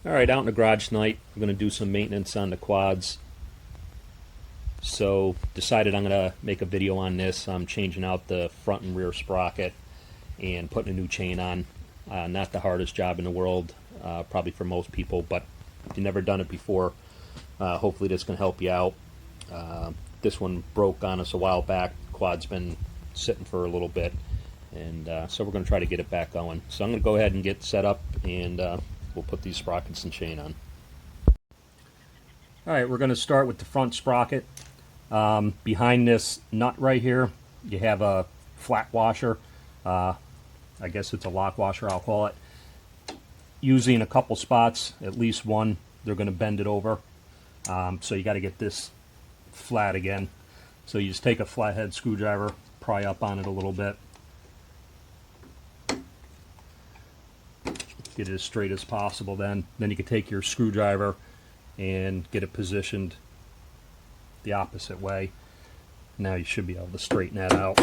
Alright, out in the garage tonight, I'm going to do some maintenance on the quads. So, decided I'm going to make a video on this. I'm changing out the front and rear sprocket and putting a new chain on. Not the hardest job in the world, probably for most people, but if you've never done it before, hopefully this can help you out. This one broke on us a while back. Quad's been sitting for a little bit, and so we're going to try to get it back going. So I'm going to go ahead and get set up, and we'll put these sprockets and chain on. Alright, we're going to start with the front sprocket. Behind this nut right here, you have a flat washer. I guess it's a lock washer, I'll call it. Usually in a couple spots, at least one, they're going to bend it over. So you got to get this flat again. So you just take a flathead screwdriver, pry up on it a little bit. Get it as straight as possible then. Then you can take your screwdriver and get it positioned the opposite way. Now you should be able to straighten that out.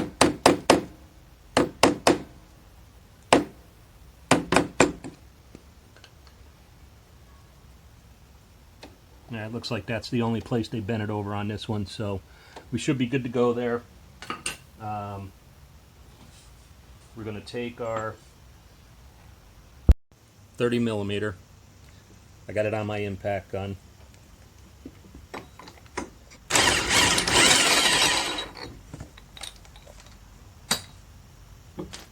Yeah, it looks like that's the only place they bent it over on this one, so we should be good to go there. We're going to take our 30 millimeter. I got it on my impact gun.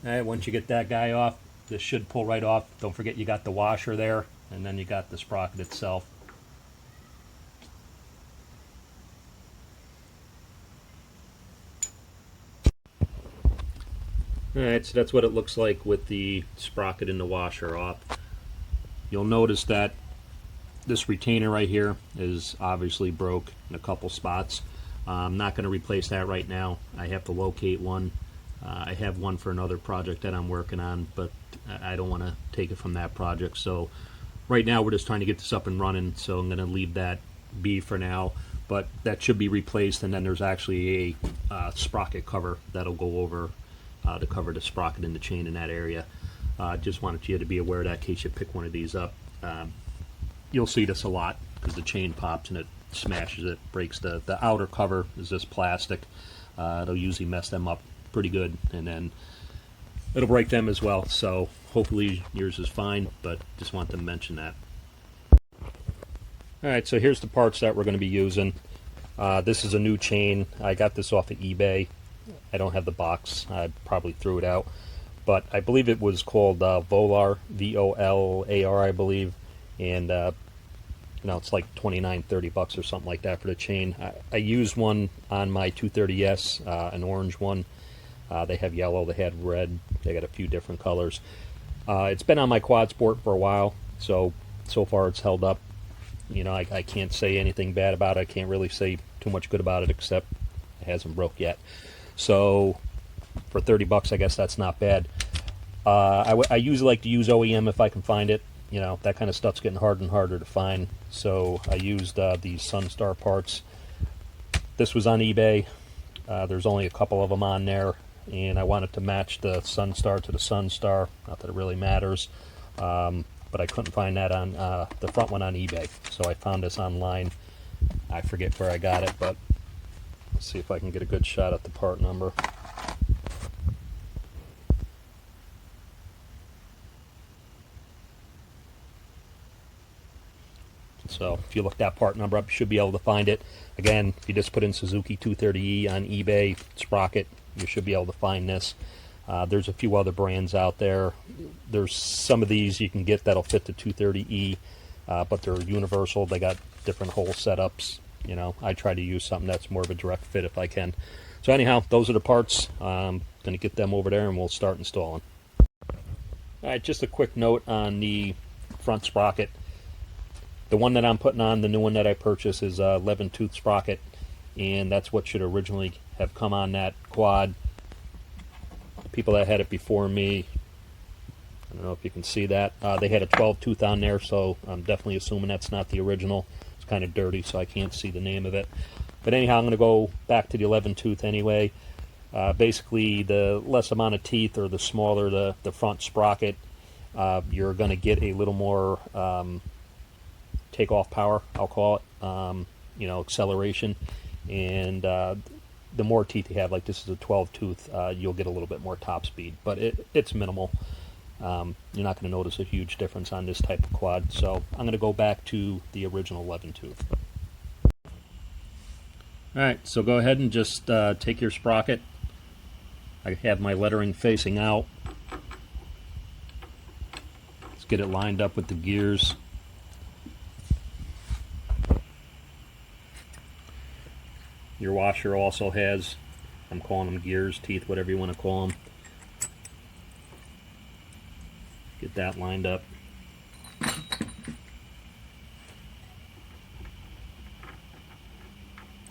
Alright, once you get that guy off, this should pull right off. Don't forget you got the washer there, and then you got the sprocket itself. Alright, so that's what it looks like with the sprocket and the washer off. You'll notice that this retainer right here is obviously broke in a couple spots. I'm not going to replace that right now. I have to locate one. I have one for another project that I'm working on, but I don't want to take it from that project. So right now we're just trying to get this up and running, so I'm going to leave that be for now. But that should be replaced, and then there's actually a sprocket cover that'll go over to cover the sprocket and the chain in that area. Just wanted you to be aware of that in case you pick one of these up. You'll see this a lot because the chain pops and it smashes it, breaks the outer cover is this plastic. It'll usually mess them up pretty good, and then it'll break them as well. So hopefully yours is fine, but just want to mention that. Alright, so here's the parts that we're going to be using. This is a new chain. I got this off of eBay. I don't have the box. I probably threw it out, but I believe it was called Volar, V-O-L-A-R, I believe, and you know, it's like $29-30 or something like that for the chain. I used one on my 230S, an orange one. They have yellow, they had red, they got a few different colors. It's been on my quad sport for a while, so far it's held up. You know, I can't say anything bad about it. I can't really say too much good about it, except it hasn't broke yet. So for $30, I guess that's not bad. I usually like to use OEM if I can find it. You know, that kind of stuff's getting harder and harder to find. So I used these Sunstar parts. This was on eBay. There's only a couple of them on there, and I wanted to match the Sunstar to the Sunstar. Not that it really matters, but I couldn't find that on the front one on eBay. So I found this online. I forget where I got it, but let's see if I can get a good shot at the part number. So if you look that part number up, you should be able to find it. Again, if you just put in Suzuki 230E on eBay, Sprocket, you should be able to find this. There's a few other brands out there. There's some of these you can get that'll fit the 230E, but they're universal. They got different hole setups. You know, I try to use something that's more of a direct fit if I can. So anyhow, those are the parts. I'm going to get them over there and we'll start installing. Alright, just a quick note on the front sprocket. The one that I'm putting on, the new one that I purchased, is a 11-tooth sprocket, and that's what should originally have come on that quad. The people that had it before me, I don't know if you can see that, they had a 12-tooth on there, so I'm definitely assuming that's not the original. It's kind of dirty, so I can't see the name of it. But anyhow, I'm going to go back to the 11-tooth anyway. Basically, the less amount of teeth, or the smaller the front sprocket, you're going to get a little more takeoff power, I'll call it, acceleration. And the more teeth you have, like this is a 12 tooth, you'll get a little bit more top speed, but it's minimal. You're not going to notice a huge difference on this type of quad. So I'm going to go back to the original 11 tooth. Alright, so go ahead and just take your sprocket. I have my lettering facing out. Let's get it lined up with the gears. Your washer also has, I'm calling them gears, teeth, whatever you want to call them. Get that lined up.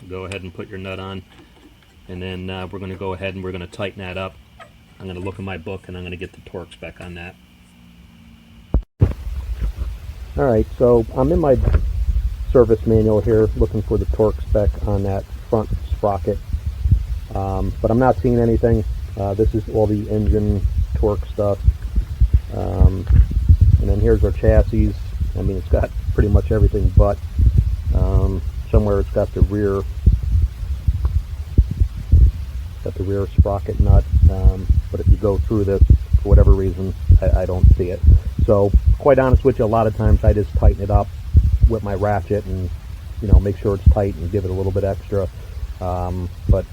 Go ahead and put your nut on, and then we're going to go ahead and we're going to tighten that up. I'm going to look in my book and I'm going to get the torque spec on that. Alright, so I'm in my service manual here looking for the torque spec on that front sprocket, but I'm not seeing anything. This is all the engine torque stuff, and then here's our chassis. I mean, it's got pretty much everything, but somewhere it's got the rear sprocket nut, but if you go through this, for whatever reason, I don't see it. So quite honest with you, a lot of times I just tighten it up with my ratchet and make sure it's tight and give it a little bit extra, but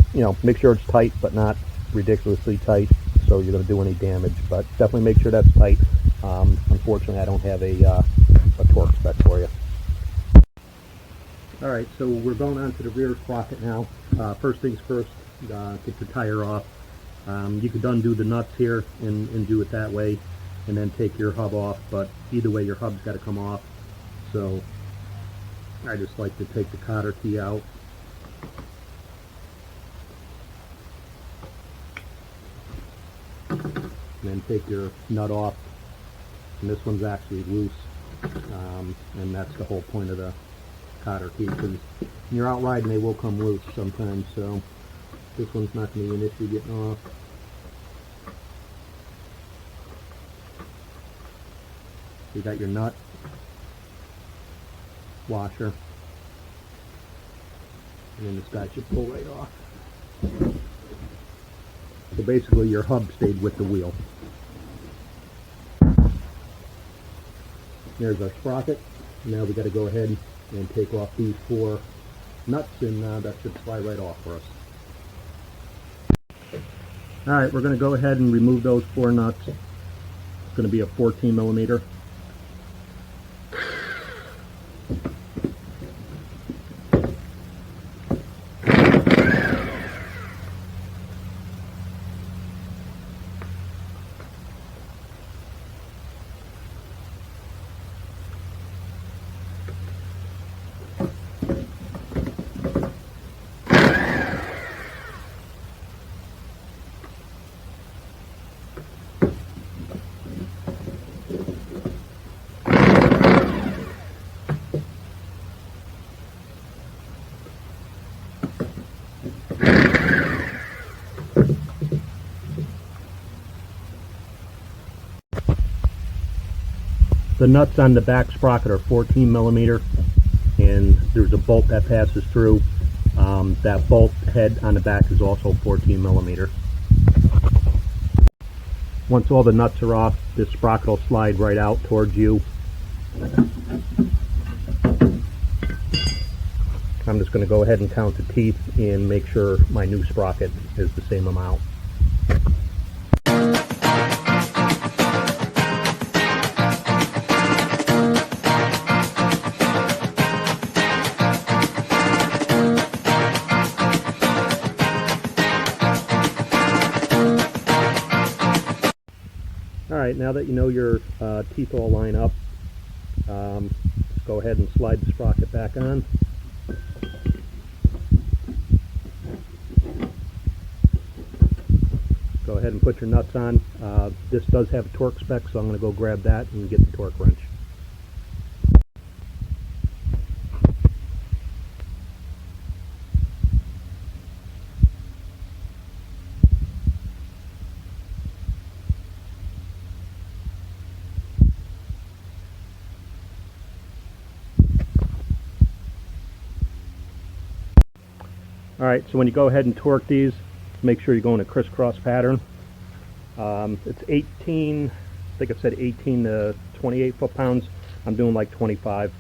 make sure it's tight but not ridiculously tight so you're going to do any damage, but definitely make sure that's tight. Unfortunately, I don't have a torque spec for you. Alright, so we're going on to the rear sprocket now. First things first, get your tire off. You could undo the nuts here and do it that way, and then take your hub off, but either way your hub's got to come off. So I just like to take the cotter key out. And then take your nut off. And this one's actually loose, and that's the whole point of the cotter key, because when you're out riding they will come loose sometimes, so this one's not going to be an issue getting off. You got your nut, washer, and then this guy should pull right off. So basically your hub stayed with the wheel. There's our sprocket. Now we got to go ahead and take off these 4 nuts, and that should fly right off for us. Alright, we're going to go ahead and remove those 4 nuts. It's going to be a 14 millimeter. The nuts on the back sprocket are 14 millimeter, and there's a bolt that passes through. That bolt head on the back is also 14 millimeter. Once all the nuts are off, this sprocket will slide right out towards you. I'm just going to go ahead and count the teeth and make sure my new sprocket is the same amount. Alright, now that you know your teeth all line up, go ahead and slide the sprocket back on. Go ahead and put your nuts on. This does have a torque spec, so I'm going to go grab that and get the torque wrench. Alright, so when you go ahead and torque these, make sure you go in a crisscross pattern. It's 18, I think it said 18 to 28 foot-pounds. I'm doing like 25.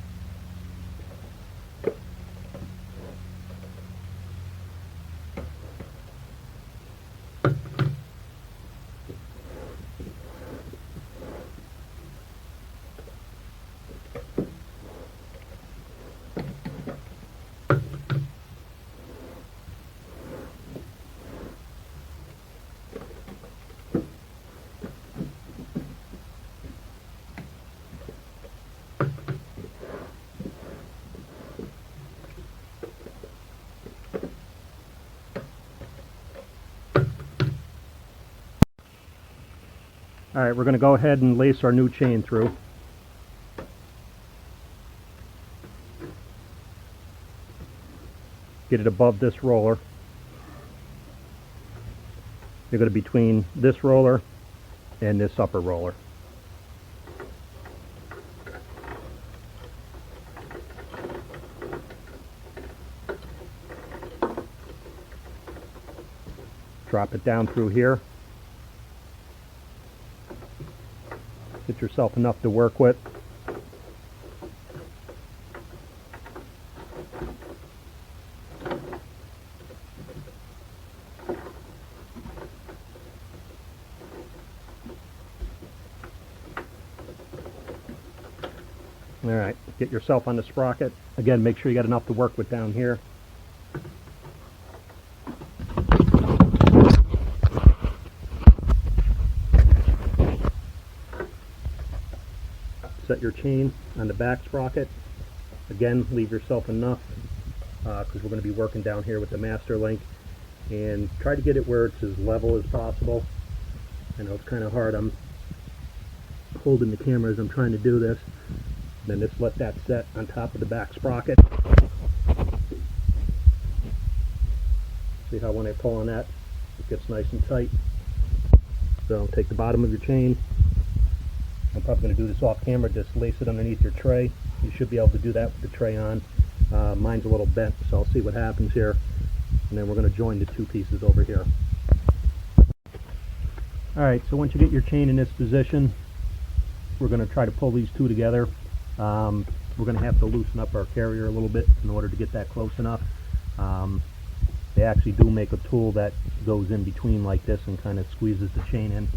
Alright, we're going to go ahead and lace our new chain through. Get it above this roller. You're going to be between this roller and this upper roller. Drop it down through here. Get yourself enough to work with. Alright, get yourself on the sprocket. Again, make sure you got enough to work with down here. Set your chain on the back sprocket. Again, leave yourself enough because we're going to be working down here with the master link, and try to get it where it's as level as possible. I know it's kind of hard. I'm holding the camera as I'm trying to do this. Then just let that set on top of the back sprocket. See how when I pull on that, it gets nice and tight. So take the bottom of your chain. I'm probably going to do this off camera, just lace it underneath your tray. You should be able to do that with the tray on. Mine's a little bent, so I'll see what happens here. And then we're going to join the two pieces over here. Alright, so once you get your chain in this position, we're going to try to pull these two together. We're going to have to loosen up our carrier a little bit in order to get that close enough. They actually do make a tool that goes in between like this and kind of squeezes the chain in.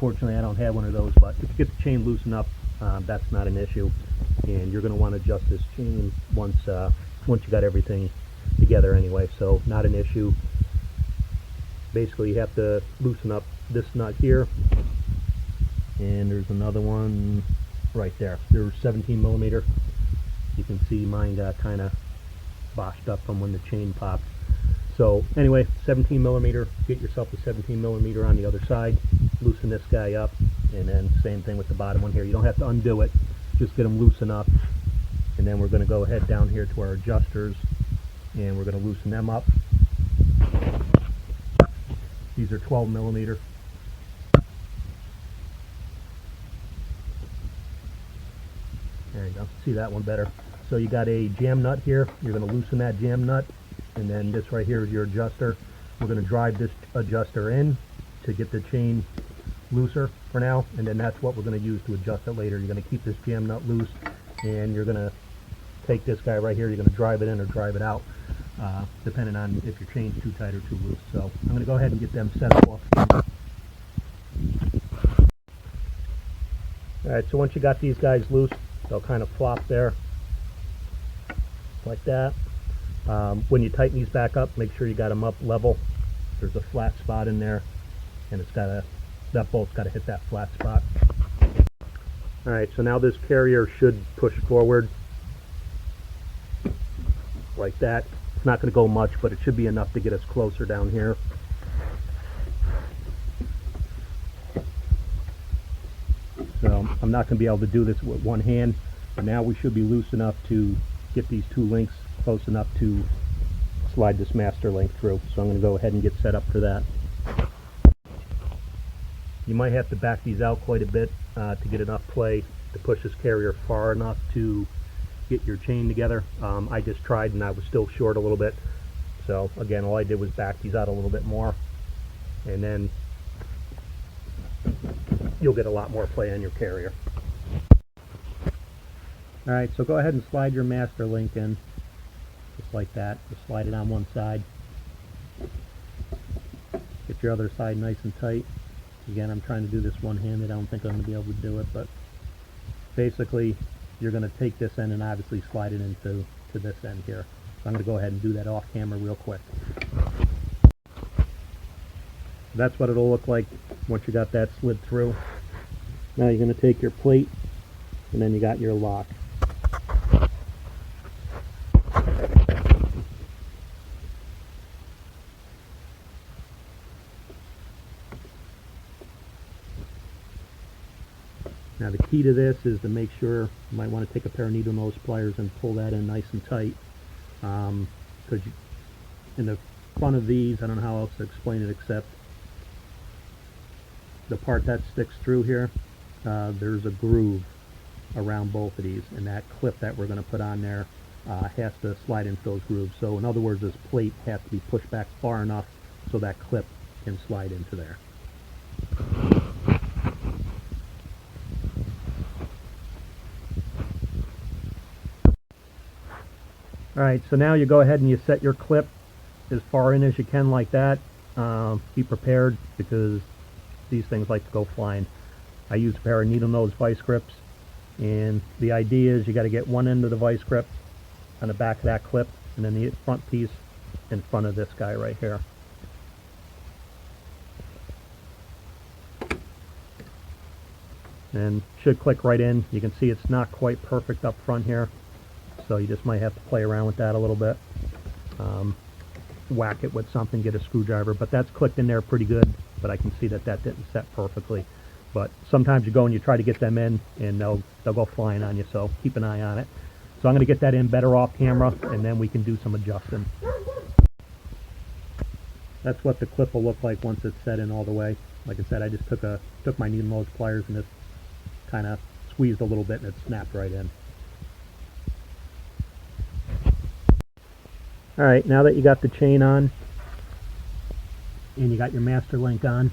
Fortunately, I don't have one of those, but if you get the chain loosened up, that's not an issue. And you're going to want to adjust this chain once you got everything together anyway, so not an issue. Basically, you have to loosen up this nut here, and there's another one right there. There's 17 millimeter. You can see mine got kind of botched up from when the chain popped. So anyway, 17 millimeter. Get yourself a 17 millimeter on the other side. Loosen this guy up, and then same thing with the bottom one here. You don't have to undo it. Just get them loosened up, and then we're going to go ahead down here to our adjusters, and we're going to loosen them up. These are 12 millimeter. There you go. See that one better. So you got a jam nut here. You're going to loosen that jam nut, and then this right here is your adjuster. We're going to drive this adjuster in to get the chain looser for now, and then that's what we're going to use to adjust it later. You're going to keep this jam nut loose, and you're going to take this guy right here. You're going to drive it in or drive it out, depending on if your chain's too tight or too loose. So I'm going to go ahead and get them set up off camera. Alright, so once you got these guys loose, they'll kind of flop there like that. When you tighten these back up, make sure you got them up level. There's a flat spot in there, and it's got to, that bolt's got to hit that flat spot. Alright, so now this carrier should push forward like that. It's not going to go much, but it should be enough to get us closer down here. So I'm not going to be able to do this with one hand, but now we should be loose enough to get these two links close enough to slide this master link through. So I'm going to go ahead and get set up for that. You might have to back these out quite a bit to get enough play to push this carrier far enough to get your chain together. I just tried and I was still short a little bit, So again, all I did was back these out a little bit more, and then you'll get a lot more play on your carrier. Alright, so go ahead and slide your master link in, just like that. Just slide it on one side. Get your other side nice and tight. Again, I'm trying to do this one-handed. I don't think I'm going to be able to do it, but basically you're going to take this end and obviously slide it into this end here. So I'm going to go ahead and do that off camera real quick. That's what it'll look like once you got that slid through. Now you're going to take your plate, and then you got your lock. Now the key to this is to make sure, you might want to take a pair of needle nose pliers and pull that in nice and tight, because in the front of these, I don't know how else to explain it except the part that sticks through here, there's a groove around both of these, and that clip that we're going to put on there has to slide into those grooves. So in other words, this plate has to be pushed back far enough so that clip can slide into there. Alright, so now you go ahead and you set your clip as far in as you can like that. Be prepared because these things like to go flying. I use a pair of needle nose vice grips, and the idea is you got to get one end of the vice grip on the back of that clip, and then the front piece in front of this guy right here. And should click right in. You can see it's not quite perfect up front here, so you just might have to play around with that a little bit. Whack it with something, get a screwdriver, but that's clicked in there pretty good, but I can see that that didn't set perfectly. But sometimes you go and you try to get them in and they'll go flying on you, so keep an eye on it. So I'm going to get that in better off camera, and then we can do some adjusting. That's what the clip will look like once it's set in all the way. Like I said, I just took my needle nose pliers and just kind of squeezed a little bit and it snapped right in. Alright, now that you got the chain on and you got your master link on,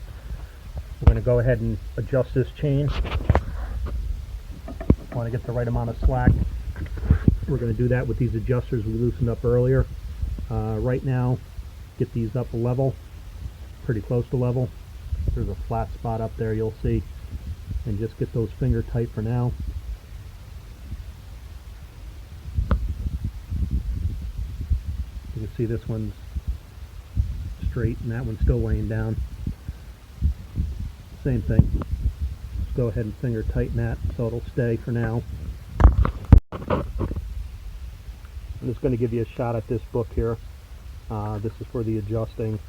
we're going to go ahead and adjust this chain. Want to get the right amount of slack. We're going to do that with these adjusters we loosened up earlier. Right now, get these up level, pretty close to level. There's a flat spot up there you'll see, and just get those finger tight for now. You can see this one's straight and that one's still laying down. Same thing. Just go ahead and finger tighten that so it'll stay for now. I'm just going to give you a shot at this book here. This is for the adjusting.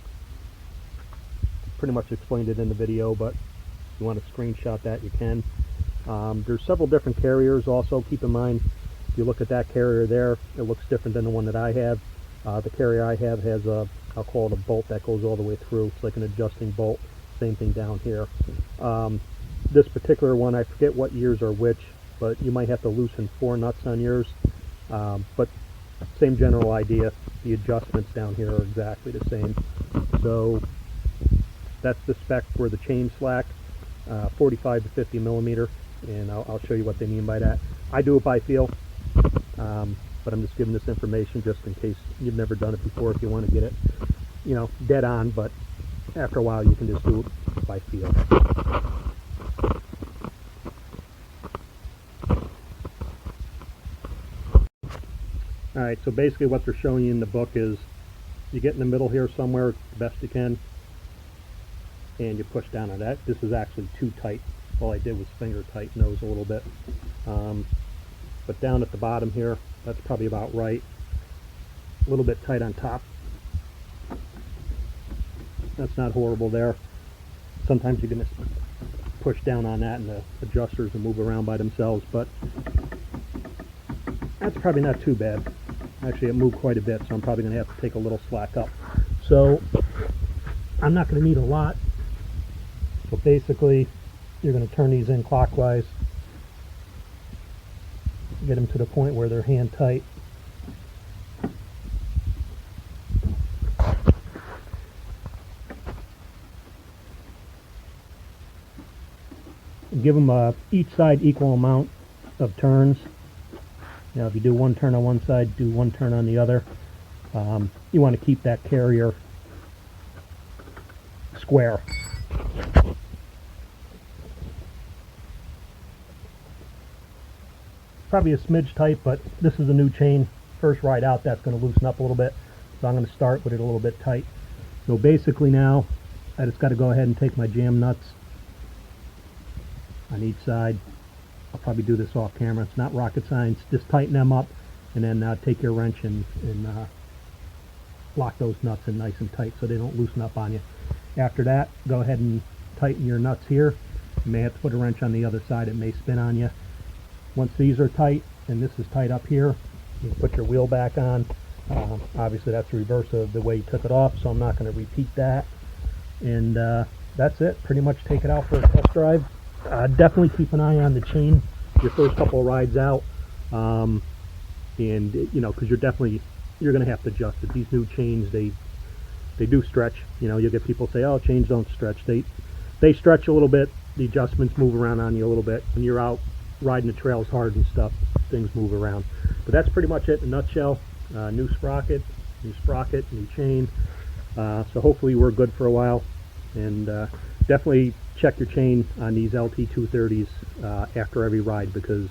Pretty much explained it in the video, but if you want to screenshot that, you can. There's several different carriers also. Keep in mind, if you look at that carrier there, it looks different than the one that I have. The carrier I have has a, I'll call it a bolt that goes all the way through. It's like an adjusting bolt. Same thing down here. This particular one, I forget what years are which, but you might have to loosen 4 nuts on yours. But same general idea. The adjustments down here are exactly the same. So that's the spec for the chain slack, 45 to 50 millimeter, and I'll show you what they mean by that. I do it by feel, but I'm just giving this information just in case you've never done it before, if you want to get it, you know, dead on, but after a while you can just do it by feel. Alright, so basically what they're showing you in the book is you get in the middle here somewhere the best you can, and you push down on that. This is actually too tight. All I did was finger tighten those a little bit. But down at the bottom here, that's probably about right. A little bit tight on top. That's not horrible there. Sometimes you can push down on that and the adjusters will move around by themselves, but that's probably not too bad. Actually, it moved quite a bit, so I'm probably going to have to take a little slack up. So I'm not going to need a lot. So basically, you're going to turn these in clockwise, get them to the point where they're hand tight. give them each side equal amount of turns. Now if you do one turn on one side, do one turn on the other. You want to keep that carrier square. Probably a smidge tight, but this is a new chain. First ride out, that's going to loosen up a little bit. So I'm going to start with it a little bit tight. So basically now, I just got to go ahead and take my jam nuts on each side. I'll probably do this off camera. It's not rocket science. Just tighten them up, and then take your wrench and lock those nuts in nice and tight so they don't loosen up on you. After that, go ahead and tighten your nuts here. You may have to put a wrench on the other side. It may spin on you. Once these are tight, and this is tight up here, you can put your wheel back on. Obviously that's the reverse of the way you took it off, so I'm not going to repeat that. And that's it. Pretty much take it out for a test drive. Definitely keep an eye on the chain your first couple of rides out. And you know, because you're going to have to adjust it. These new chains, they do stretch. You know, you'll get people say, oh, chains don't stretch. They stretch a little bit. The adjustments move around on you a little bit. When you're out riding the trails hard and stuff, things move around. But that's pretty much it in a nutshell. New sprocket, new chain. So hopefully we're good for a while. And definitely check your chain on these LT 230s after every ride, because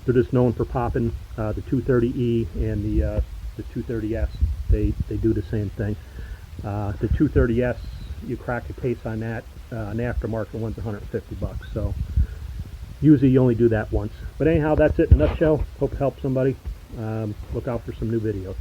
they're just known for popping. The 230E and the 230S, they do the same thing. The 230S, you crack a case on that, an aftermarket one's $150. So usually you only do that once. But anyhow, that's it in a nutshell. Hope it helps somebody. Look out for some new videos.